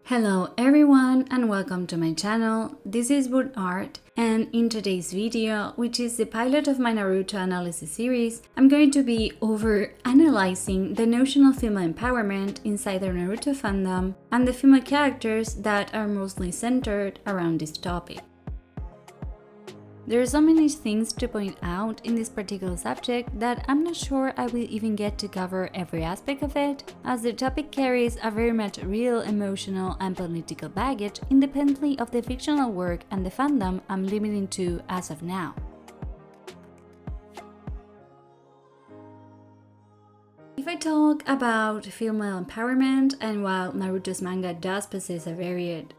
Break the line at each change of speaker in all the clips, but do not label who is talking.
Hello everyone and welcome to my channel. This is Wood Art, and in today's video, which is the pilot of my Naruto analysis series, I'm going to be over-analyzing the notion of female empowerment inside the Naruto fandom and the female characters that are mostly centered around this topic. There are so many things to point out in this particular subject that I'm not sure I will even get to cover every aspect of it, as the topic carries a very much real emotional and political baggage independently of the fictional work and the fandom I'm limiting to as of now. If I talk about female empowerment, and while Naruto's manga does possess a varied,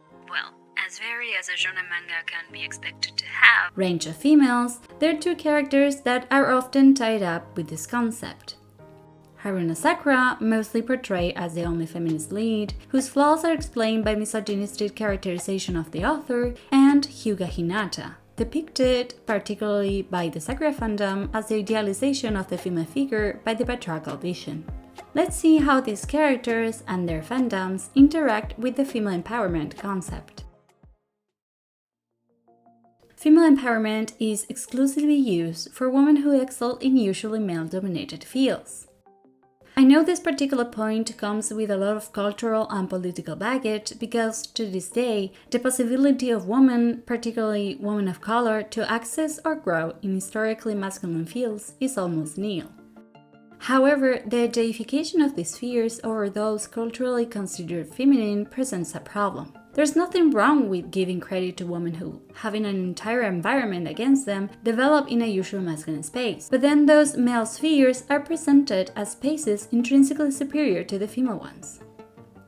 as varied as a shonen manga can be expected to have, range of females, there are two characters that are often tied up with this concept. Haruna Sakura, mostly portrayed as the only feminist lead, whose flaws are explained by misogynistic characterization of the author, and Hyuga Hinata, depicted particularly by the Sakura fandom as the idealization of the female figure by the patriarchal vision. Let's see how these characters and their fandoms interact with the female empowerment concept. Female empowerment is exclusively used for women who excel in usually male-dominated fields. I know this particular point comes with a lot of cultural and political baggage because, to this day, the possibility of women, particularly women of color, to access or grow in historically masculine fields is almost nil. However, the deification of these spheres over those culturally considered feminine presents a problem. There's nothing wrong with giving credit to women who, having an entire environment against them, develop in a usual masculine space, but then those male spheres are presented as spaces intrinsically superior to the female ones.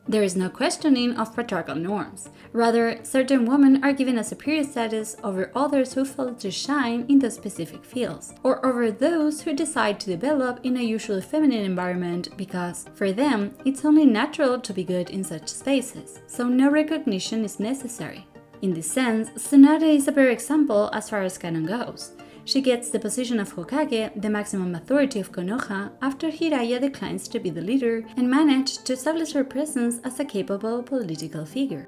There is no questioning of patriarchal norms. Rather, certain women are given a superior status over others who fail to shine in those specific fields, or over those who decide to develop in a usually feminine environment because, for them, it's only natural to be good in such spaces, so no recognition is necessary. In this sense, Tsunade is a better example as far as canon goes. She gets the position of Hokage, the maximum authority of Konoha, after Jiraiya declines to be the leader and managed to establish her presence as a capable political figure.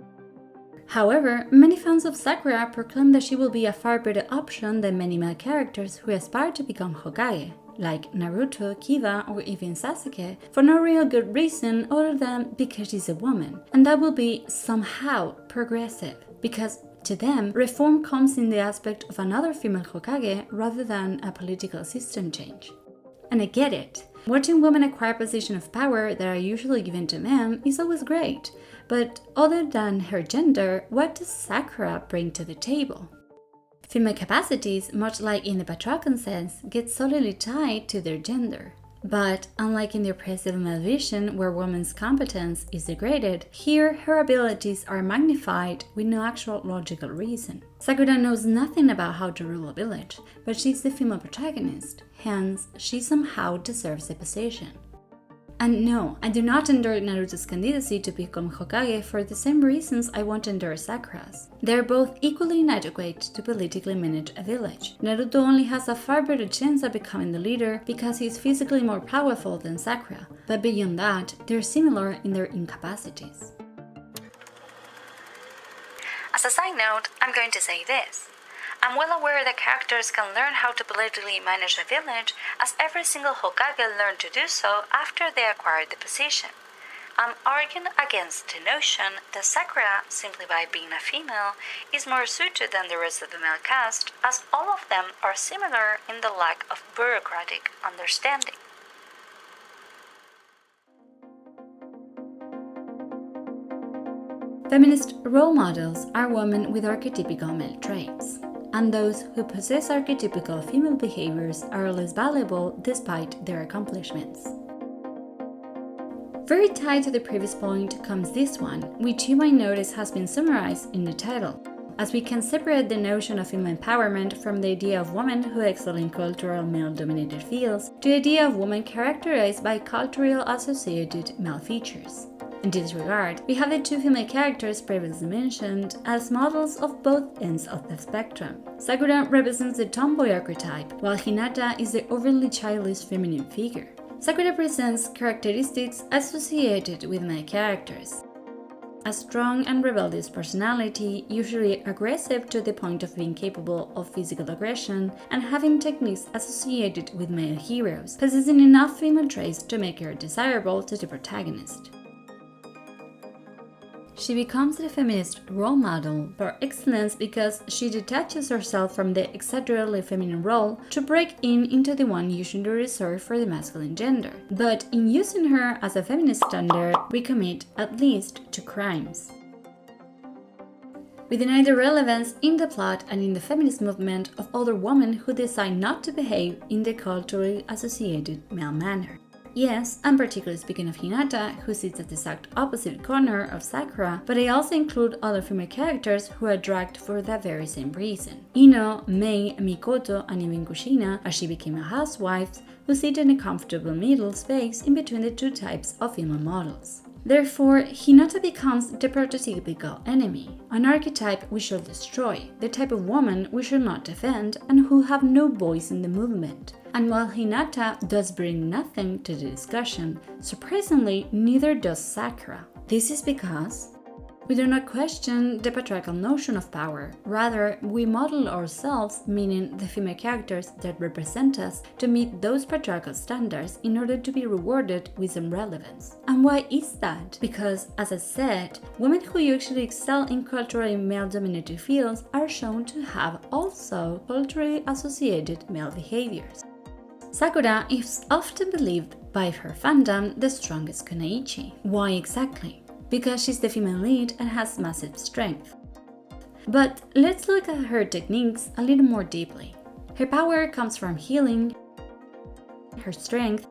However, many fans of Sakura proclaim that she will be a far better option than many male characters who aspire to become Hokage, like Naruto, Kiba, or even Sasuke, for no real good reason other than because she's a woman, and that will be somehow progressive, because to them, reform comes in the aspect of another female Hokage rather than a political system change. And I get it. Watching women acquire positions of power that are usually given to men is always great, but other than her gender, what does Sakura bring to the table? Female capacities, much like in the patriarchal sense, get solidly tied to their gender. But unlike in the oppressive male vision where women's competence is degraded, here her abilities are magnified with no actual logical reason. Sakura knows nothing about how to rule a village, but she's the female protagonist, hence she somehow deserves the position. And no, I do not endorse Naruto's candidacy to become Hokage for the same reasons I won't endorse Sakura's. They are both equally inadequate to politically manage a village. Naruto only has a far better chance of becoming the leader because he is physically more powerful than Sakura, but beyond that, they're similar in their incapacities.
As a side note, I'm going to say this. I'm well aware that characters can learn how to politically manage a village, as every single Hokage learned to do so after they acquired the position. I'm arguing against the notion that Sakura, simply by being a female, is more suited than the rest of the male cast, as all of them are similar in the lack of bureaucratic understanding.
Feminist role models are women with archetypical male traits, and those who possess archetypical female behaviors are less valuable despite their accomplishments. Very tied to the previous point comes this one, which you might notice has been summarized in the title, as we can separate the notion of female empowerment from the idea of women who excel in cultural male-dominated fields to the idea of women characterized by culturally associated male features. In this regard, we have the two female characters previously mentioned as models of both ends of the spectrum. Sakura represents the tomboy archetype, while Hinata is the overly childish feminine figure. Sakura presents characteristics associated with male characters. a strong and rebellious personality, usually aggressive to the point of being capable of physical aggression, and having techniques associated with male heroes, possessing enough female traits to make her desirable to the protagonist. She becomes the feminist role model par excellence because she detaches herself from the exaggeratedly feminine role to break into the one usually reserved for the masculine gender. But in using her as a feminist standard, we commit at least 2 crimes. We deny the relevance in the plot and in the feminist movement of other women who decide not to behave in the culturally associated male manner. Yes, I'm particularly speaking of Hinata, who sits at the exact opposite corner of Sakura, but I also include other female characters who are dragged for that very same reason. Ino, Mei, Mikoto, and even Kushina, as she became a housewife, who sit in a comfortable middle space in between the 2 types of female models. Therefore, Hinata becomes the prototypical enemy, an archetype we should destroy, the type of woman we should not defend, and who have no voice in the movement. And while Hinata does bring nothing to the discussion, surprisingly, neither does Sakura. This is because we do not question the patriarchal notion of power. Rather, we model ourselves, meaning the female characters that represent us, to meet those patriarchal standards in order to be rewarded with some relevance. And why is that? Because, as I said, women who usually excel in culturally male-dominated fields are shown to have also culturally associated male behaviors. Sakura is often believed by her fandom the strongest kunoichi. Why exactly? Because she's the female lead and has massive strength. But let's look at her techniques a little more deeply. Her power comes from healing, her strength,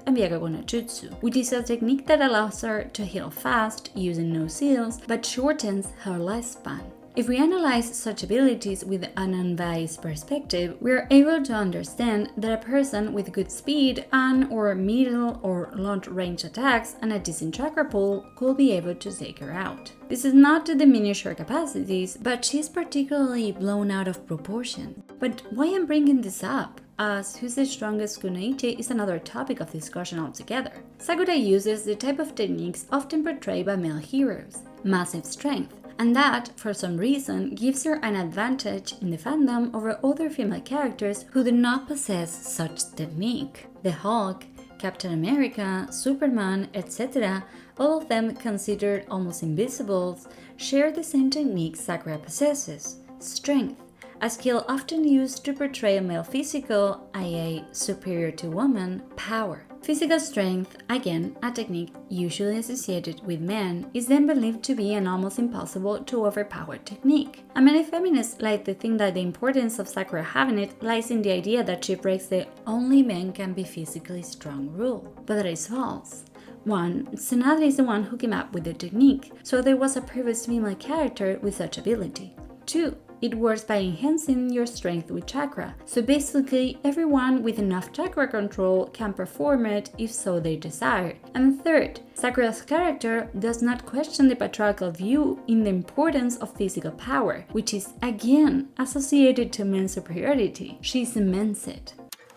and Byakugo no Jutsu, which is a technique that allows her to heal fast using no seals but shortens her lifespan. If we analyze such abilities with an unbiased perspective, we are able to understand that a person with good speed and/or middle or long-range attacks and a decent chakra pool could be able to take her out. This is not to diminish her capacities, but she's particularly blown out of proportion. But why I'm bringing this up? As who's the strongest kunoichi is another topic of discussion altogether. Sakura uses the type of techniques often portrayed by male heroes: massive strength. And that, for some reason, gives her an advantage in the fandom over other female characters who do not possess such technique. The Hulk, Captain America, Superman, etc., all of them considered almost invisibles, share the same technique Sakura possesses: strength, a skill often used to portray a male physical, i.e. superior to woman, power. Physical strength, again a technique usually associated with men, is then believed to be an almost impossible to overpower technique. And many feminists like to think that the importance of Sakura having it lies in the idea that she breaks the "only men can be physically strong" rule. But that is false. 1. Tsunade is the one who came up with the technique, so there was a previous female character with such ability. 2. It works by enhancing your strength with chakra, so basically everyone with enough chakra control can perform it if so they desire. And 3rd, Sakura's character does not question the patriarchal view in the importance of physical power, which is again associated to men's superiority. She cements it.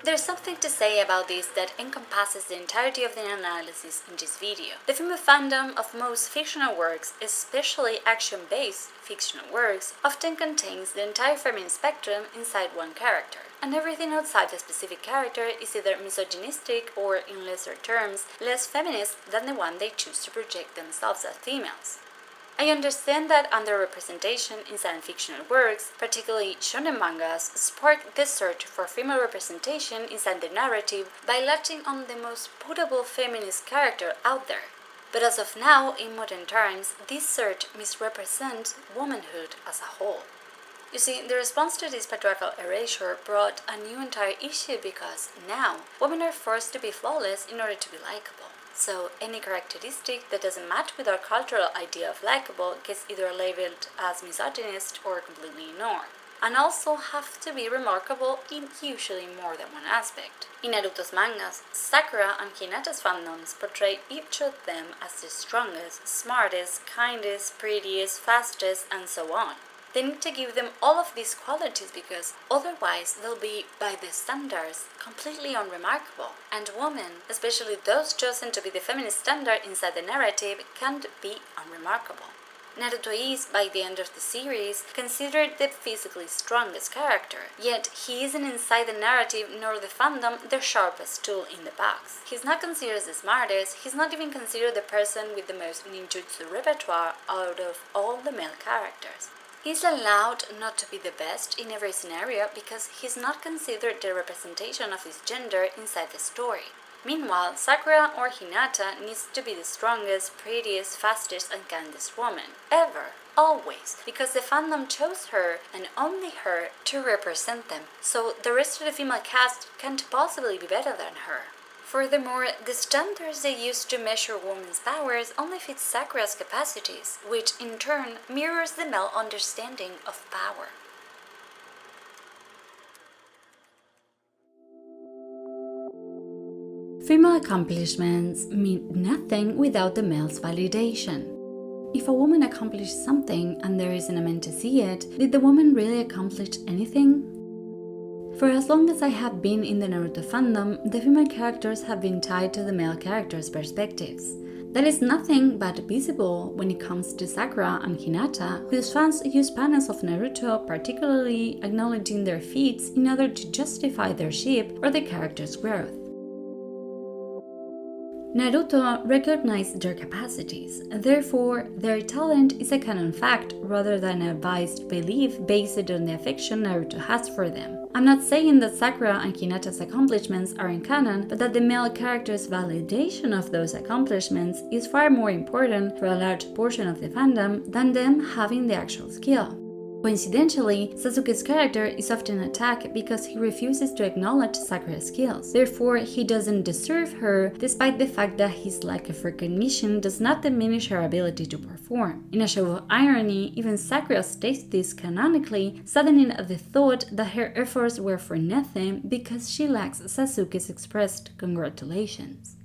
There's something to say about this that encompasses the entirety of the analysis in this video. The female fandom of most fictional works, especially action-based fictional works, often contains the entire feminine spectrum inside one character, and everything outside the specific character is either misogynistic or, in lesser terms, less feminist than the one they choose to project themselves as females. I understand that underrepresentation in science fictional works, particularly shonen mangas, sparked the search for female representation inside the narrative by latching on the most potable feminist character out there. But as of now, in modern times, this search misrepresents womanhood as a whole. You see, the response to this patriarchal erasure brought a new entire issue because now, women are forced to be flawless in order to be likable. So any characteristic that doesn't match with our cultural idea of likable gets either labeled as misogynist or completely ignored, and also have to be remarkable in usually more than one aspect. In Naruto's mangas, Sakura and Hinata's fandoms portray each of them as the strongest, smartest, kindest, prettiest, fastest, and so on. They need to give them all of these qualities because otherwise they'll be, by the standards, completely unremarkable. And women, especially those chosen to be the feminist standard inside the narrative, can't be unremarkable. Naruto is, by the end of the series, considered the physically strongest character, yet he isn't inside the narrative nor the fandom the sharpest tool in the box. He's not considered the smartest, he's not even considered the person with the most ninjutsu repertoire out of all the male characters. He's allowed not to be the best in every scenario because he's not considered the representation of his gender inside the story. Meanwhile, Sakura or Hinata needs to be the strongest, prettiest, fastest, and kindest woman ever, always, because the fandom chose her, and only her, to represent them, so the rest of the female cast can't possibly be better than her. Furthermore, the standards they use to measure women's powers only fit Sakura's capacities, which in turn mirrors the male understanding of power. Female accomplishments mean nothing without the male's validation. If a woman accomplished something and there isn't a man to see it, did the woman really accomplish anything? For as long as I have been in the Naruto fandom, the female characters have been tied to the male characters' perspectives. That is nothing but visible when it comes to Sakura and Hinata, whose fans use panels of Naruto, particularly acknowledging their feats in order to justify their ship or the character's growth. Naruto recognized their capacities, therefore their talent is a canon fact rather than a biased belief based on the affection Naruto has for them. I'm not saying that Sakura and Hinata's accomplishments are in canon, but that the male character's validation of those accomplishments is far more important for a large portion of the fandom than them having the actual skill. Coincidentally, Sasuke's character is often attacked because he refuses to acknowledge Sakura's skills. Therefore, he doesn't deserve her, despite the fact that his lack of recognition does not diminish her ability to perform. In a show of irony, even Sakura states this canonically, saddening at the thought that her efforts were for nothing because she lacks Sasuke's expressed congratulations.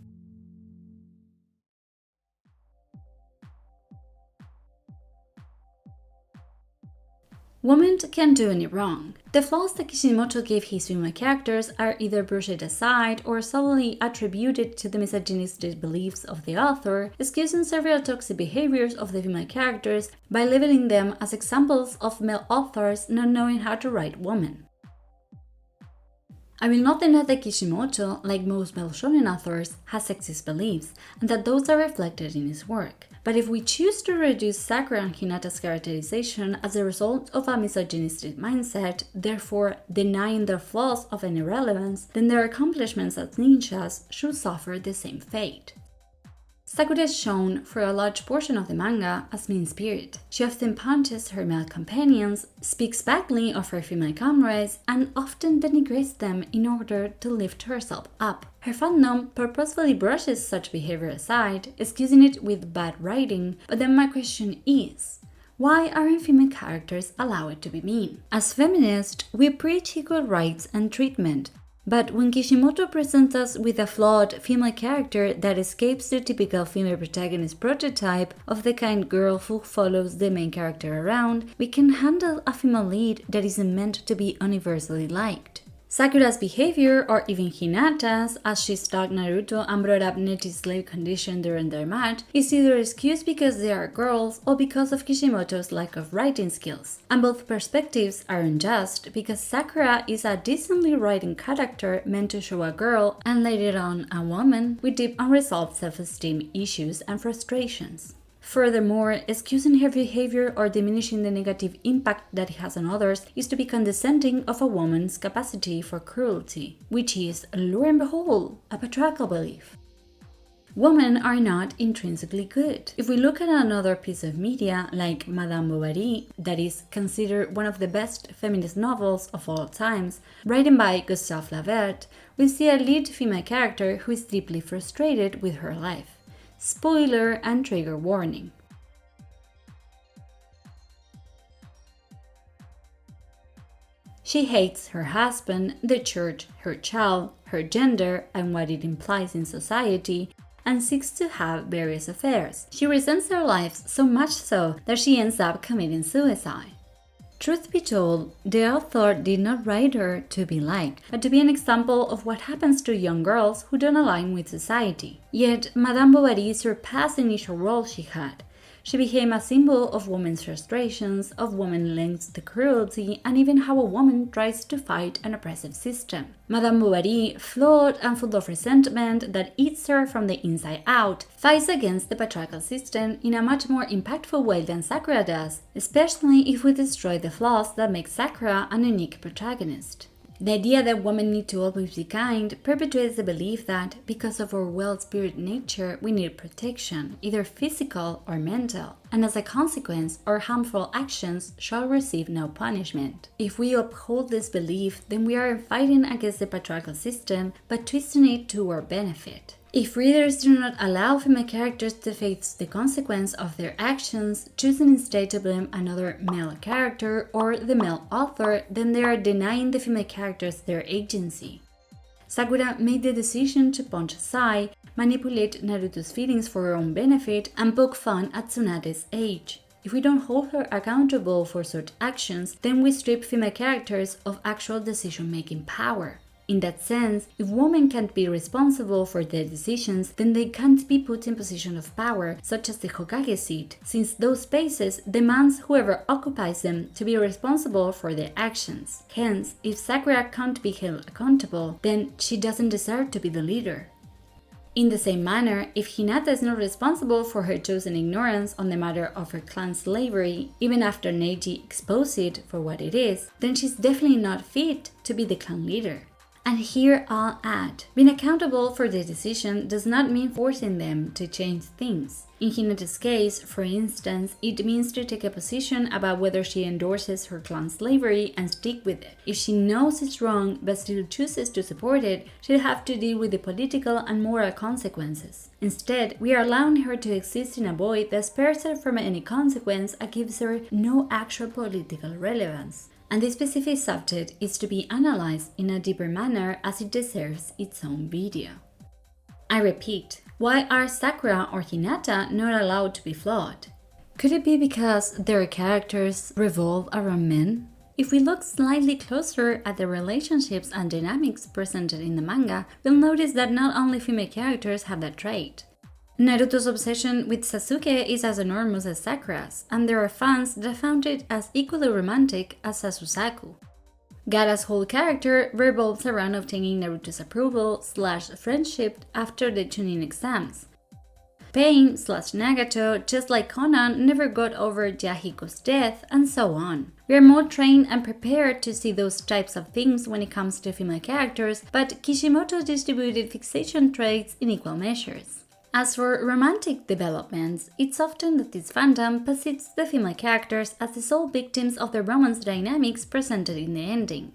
Women can't do any wrong. The flaws that Kishimoto gave his female characters are either brushed aside or solely attributed to the misogynistic beliefs of the author, excusing several toxic behaviors of the female characters by labeling them as examples of male authors not knowing how to write women. I will not deny that Kishimoto, like most male shonen authors, has sexist beliefs, and that those are reflected in his work. But if we choose to reduce Sakura and Hinata's characterization as a result of a misogynistic mindset, therefore denying their flaws of any relevance, then their accomplishments as ninjas should suffer the same fate. Sakura is shown for a large portion of the manga as mean-spirited. She often punches her male companions, speaks badly of her female comrades, and often denigrates them in order to lift herself up. Her fandom purposefully brushes such behavior aside, excusing it with bad writing, but then my question is, why aren't female characters allowed to be mean? As feminists, we preach equal rights and treatment, but when Kishimoto presents us with a flawed female character that escapes the typical female protagonist prototype of the kind girl who follows the main character around, we can handle a female lead that isn't meant to be universally liked. Sakura's behavior, or even Hinata's, as she stalked Naruto and brought up Nechi's slave condition during their match, is either excused because they are girls or because of Kishimoto's lack of writing skills. And both perspectives are unjust because Sakura is a decently written character meant to show a girl, and later on a woman, with deep unresolved self-esteem issues and frustrations. Furthermore, excusing her behavior or diminishing the negative impact that it has on others is to be condescending of a woman's capacity for cruelty, which is, lo and behold, a patriarchal belief. Women are not intrinsically good. If we look at another piece of media, like Madame Bovary, that is considered one of the best feminist novels of all times, written by Gustave Flaubert, we see a lead female character who is deeply frustrated with her life. Spoiler and trigger warning. She hates her husband, the church, her child, her gender, and what it implies in society, and seeks to have various affairs. She resents their lives so much so that she ends up committing suicide. Truth be told, the author did not write her to be liked, but to be an example of what happens to young girls who don't align with society. Yet, Madame Bovary surpassed the initial role she had. She became a symbol of women's frustrations, of women's links to cruelty, and even how a woman tries to fight an oppressive system. Madame Bovary, flawed and full of resentment that eats her from the inside out, fights against the patriarchal system in a much more impactful way than Sakura does, especially if we destroy the flaws that make Sakura an unique protagonist. The idea that women need to always be kind perpetuates the belief that, because of our well-spirited nature, we need protection, either physical or mental, and as a consequence, our harmful actions shall receive no punishment. If we uphold this belief, then we are fighting against the patriarchal system, but twisting it to our benefit. If readers do not allow female characters to face the consequence of their actions, choosing instead to blame another male character or the male author, then they are denying the female characters their agency. Sakura made the decision to punch Sai, manipulate Naruto's feelings for her own benefit, and poke fun at Tsunade's age. If we don't hold her accountable for such actions, then we strip female characters of actual decision-making power. In that sense, if women can't be responsible for their decisions, then they can't be put in position of power, such as the Hokage seat, since those spaces demands whoever occupies them to be responsible for their actions. Hence, if Sakura can't be held accountable, then she doesn't deserve to be the leader. In the same manner, if Hinata is not responsible for her chosen ignorance on the matter of her clan's slavery, even after Neji exposed it for what it is, then she's definitely not fit to be the clan leader. And here I'll add, being accountable for the decision does not mean forcing them to change things. In Hinata's case, for instance, it means to take a position about whether she endorses her clan's slavery and stick with it. If she knows it's wrong but still chooses to support it, she'll have to deal with the political and moral consequences. Instead, we are allowing her to exist in a void that spares her from any consequence and gives her no actual political relevance. And this specific subject is to be analyzed in a deeper manner as it deserves its own video. I repeat, why are Sakura or Hinata not allowed to be flawed? Could it be because their characters revolve around men? If we look slightly closer at the relationships and dynamics presented in the manga, we'll notice that not only female characters have that trait. Naruto's obsession with Sasuke is as enormous as Sakura's, and there are fans that found it as equally romantic as Sasusaku. Gaara's whole character revolves around obtaining Naruto's approval/friendship after the Chunin exams. Pain/Nagato, just like Conan, never got over Yahiko's death, and so on. We are more trained and prepared to see those types of things when it comes to female characters, but Kishimoto distributed fixation traits in equal measures. As for romantic developments, it's often that this fandom posits the female characters as the sole victims of the romance dynamics presented in the ending.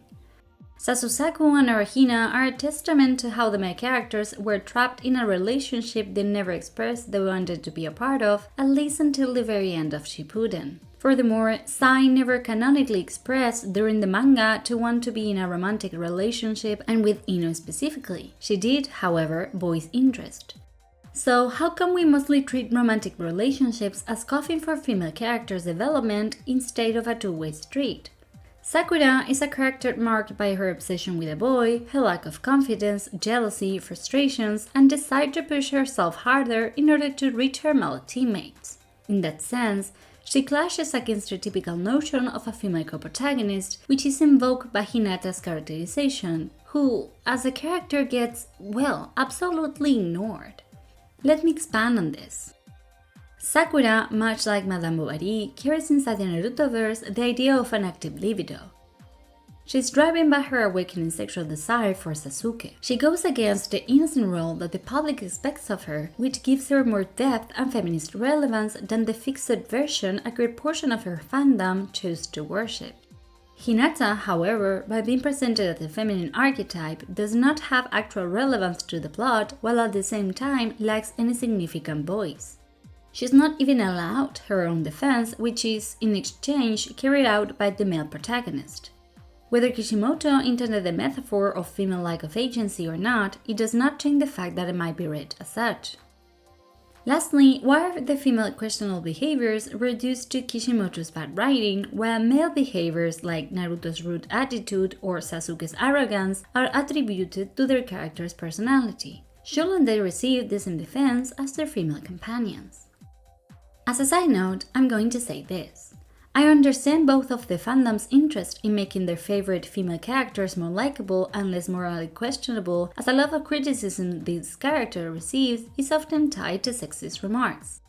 Sasusaku and Arahina are a testament to how the male characters were trapped in a relationship they never expressed they wanted to be a part of, at least until the very end of Shippuden. Furthermore, Sai never canonically expressed during the manga to want to be in a romantic relationship, and with Ino specifically. She did, however, voice interest. So how come we mostly treat romantic relationships as coffin for female characters' development instead of a two-way street? Sakura is a character marked by her obsession with a boy, her lack of confidence, jealousy, frustrations, and desire to push herself harder in order to reach her male teammates. In that sense, she clashes against the typical notion of a female co-protagonist, which is invoked by Hinata's characterization, who, as a character, gets, well, absolutely ignored. Let me expand on this. Sakura, much like Madame Bovary, carries inside the Narutoverse the idea of an active libido. She's driven by her awakening sexual desire for Sasuke. She goes against the innocent role that the public expects of her, which gives her more depth and feminist relevance than the fixed version a great portion of her fandom chose to worship. Hinata, however, by being presented as a feminine archetype, does not have actual relevance to the plot, while at the same time lacks any significant voice. She is not even allowed her own defense, which is, in exchange, carried out by the male protagonist. Whether Kishimoto intended the metaphor of female lack of agency or not, it does not change the fact that it might be read as such. Lastly, why are the female questionable behaviors reduced to Kishimoto's bad writing, while male behaviors like Naruto's rude attitude or Sasuke's arrogance are attributed to their character's personality? Shouldn't they receive the same defense as their female companions? As a side note, I'm going to say this. I understand both of the fandom's interest in making their favorite female characters more likable and less morally questionable, as a lot of criticism this character receives is often tied to sexist remarks.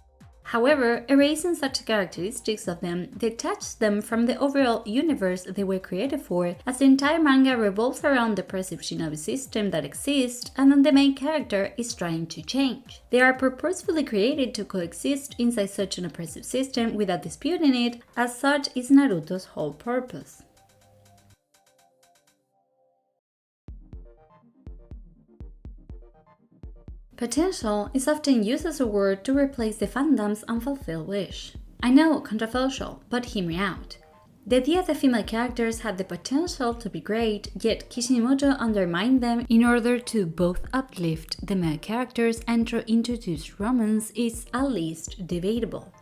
However, erasing such characteristics of them detaches them from the overall universe they were created for, as the entire manga revolves around the oppressive shinobi system that exists and that the main character is trying to change. They are purposefully created to coexist inside such an oppressive system without disputing it, as such is Naruto's whole purpose. Potential is often used as a word to replace the fandom's unfulfilled wish. I know, controversial, but hear me out. The idea that female characters have the potential to be great, yet Kishimoto undermined them in order to both uplift the male characters and introduce romance is at least debatable.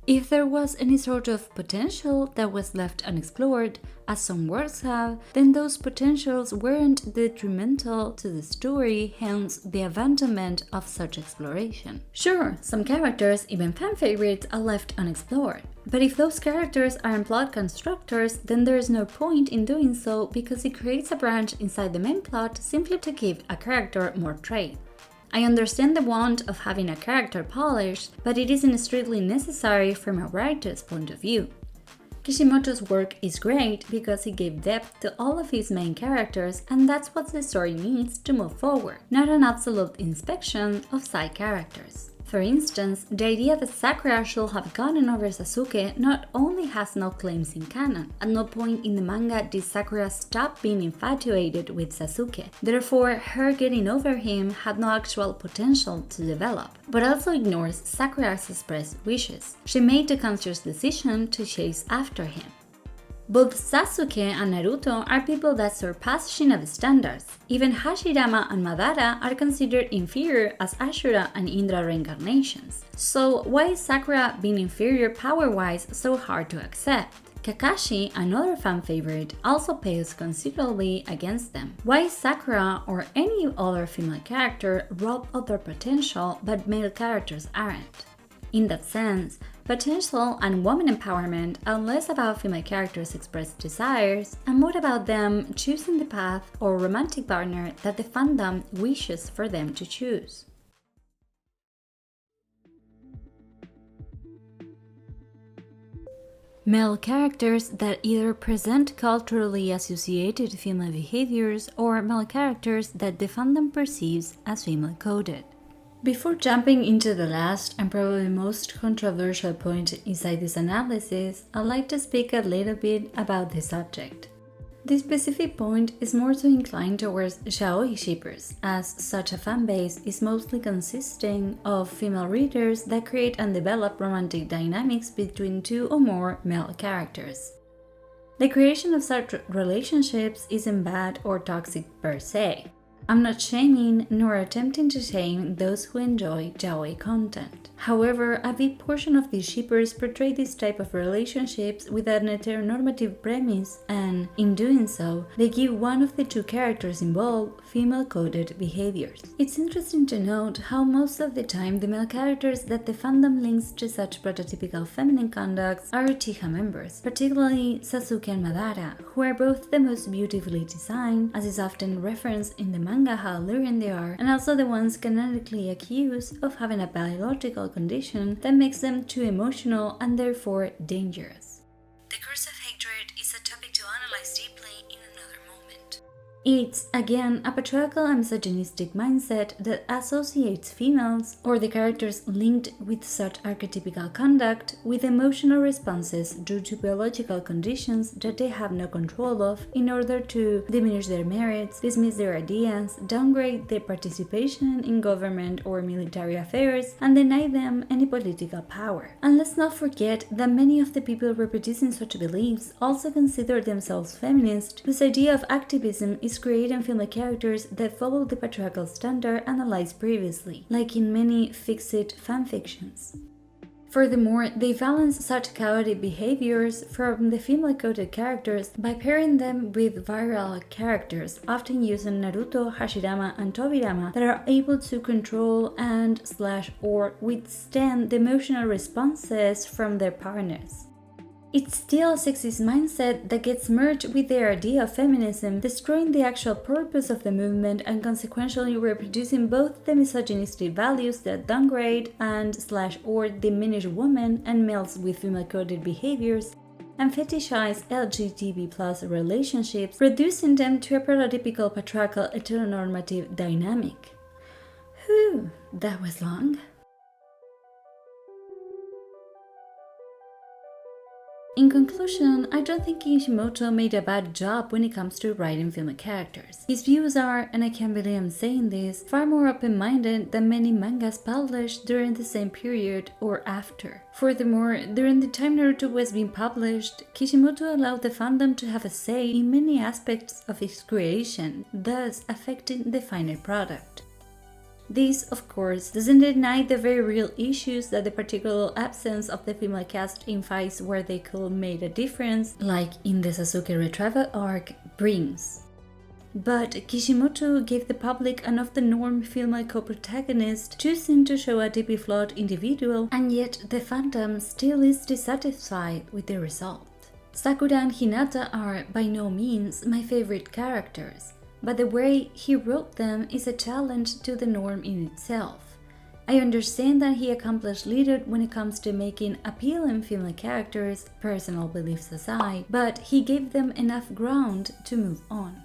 If there was any sort of potential that was left unexplored, as some works have, then those potentials weren't detrimental to the story, hence the abandonment of such exploration. Sure, some characters, even fan favorites, are left unexplored. But if those characters aren't plot constructors, then there is no point in doing so because it creates a branch inside the main plot simply to give a character more traits. I understand the want of having a character polished, but it isn't strictly necessary from a writer's point of view. Kishimoto's work is great because he gave depth to all of his main characters, and that's what the story needs to move forward, not an absolute inspection of side characters. For instance, the idea that Sakura should have gotten over Sasuke not only has no claims in canon. At no point in the manga did Sakura stop being infatuated with Sasuke. Therefore, her getting over him had no actual potential to develop, but also ignores Sakura's expressed wishes. She made the conscious decision to chase after him. Both Sasuke and Naruto are people that surpass shinobi standards. Even Hashirama and Madara are considered inferior as Ashura and Indra reincarnations. So why is Sakura being inferior power-wise so hard to accept? Kakashi, another fan favorite, also pays considerably against them. Why is Sakura or any other female character robbed of their potential but male characters aren't? In that sense, potential and woman empowerment are less about female characters' expressed desires and more about them choosing the path or romantic partner that the fandom wishes for them to choose. Male characters that either present culturally associated female behaviors or male characters that the fandom perceives as female-coded. Before jumping into the last and probably most controversial point inside this analysis, I'd like to speak a little bit about the subject. This specific point is more so inclined towards yaoi shippers, as such a fanbase is mostly consisting of female readers that create and develop romantic dynamics between two or more male characters. The creation of such relationships isn't bad or toxic per se. I'm not shaming nor attempting to shame those who enjoy yaoi content. However, a big portion of these shippers portray this type of relationships with an heteronormative premise, and in doing so, they give one of the two characters involved female-coded behaviors. It's interesting to note how most of the time the male characters that the fandom links to such prototypical feminine conducts are Uchiha members, particularly Sasuke and Madara, who are both the most beautifully designed, as is often referenced in the manga how alluring they are, and also the ones canonically accused of having a biological condition that makes them too emotional and therefore dangerous. The curse of hatred is a topic to analyze deeply in another moment. It's, again, a patriarchal and misogynistic mindset that associates females, or the characters linked with such archetypical conduct, with emotional responses due to biological conditions that they have no control of, in order to diminish their merits, dismiss their ideas, downgrade their participation in government or military affairs, and deny them any political power. And let's not forget that many of the people reproducing such beliefs also consider themselves feminists, whose idea of activism is is creating female characters that follow the patriarchal standard analyzed previously, like in many fixed fanfictions. Furthermore, they balance such chaotic behaviors from the female-coded characters by pairing them with virile characters, often using Naruto, Hashirama, and Tobirama that are able to control and/or withstand the emotional responses from their partners. It's still a sexist mindset that gets merged with their idea of feminism, destroying the actual purpose of the movement and consequentially reproducing both the misogynistic values that downgrade and/or diminish women and males with female-coded behaviors and fetishize LGBT+ relationships, reducing them to a prototypical patriarchal heteronormative dynamic. Whew, that was long. In conclusion, I don't think Kishimoto made a bad job when it comes to writing female characters. His views are, and I can't believe I'm saying this, far more open-minded than many mangas published during the same period or after. Furthermore, during the time Naruto was being published, Kishimoto allowed the fandom to have a say in many aspects of its creation, thus affecting the final product. This, of course, doesn't deny the very real issues that the particular absence of the female cast in fights where they could make a difference, like in the Sasuke retrieval arc, brings. But Kishimoto gave the public an off-the-norm female co-protagonist, choosing to show a deeply flawed individual, and yet the fandom still is dissatisfied with the result. Sakura and Hinata are, by no means, my favorite characters, but the way he wrote them is a challenge to the norm in itself. I understand that he accomplished little when it comes to making appealing female characters, personal beliefs aside, but he gave them enough ground to move on.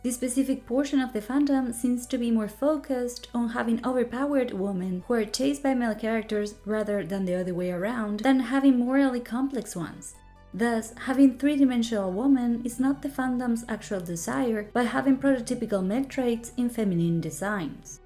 This specific portion of the fandom seems to be more focused on having overpowered women who are chased by male characters rather than the other way around, than having morally complex ones. Thus, having three-dimensional women is not the fandom's actual desire, but having prototypical male traits in feminine designs.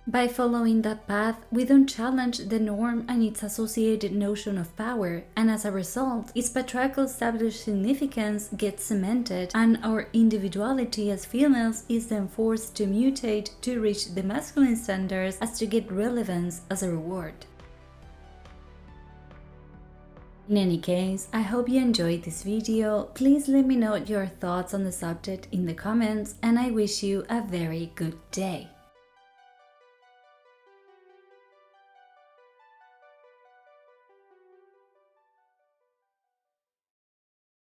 By following that path, we don't challenge the norm and its associated notion of power, and as a result, its patriarchal established significance gets cemented, and our individuality as females is then forced to mutate to reach the masculine standards as to get relevance as a reward. In any case, I hope you enjoyed this video. Please let me know your thoughts on the subject in the comments, and I wish you a very good day.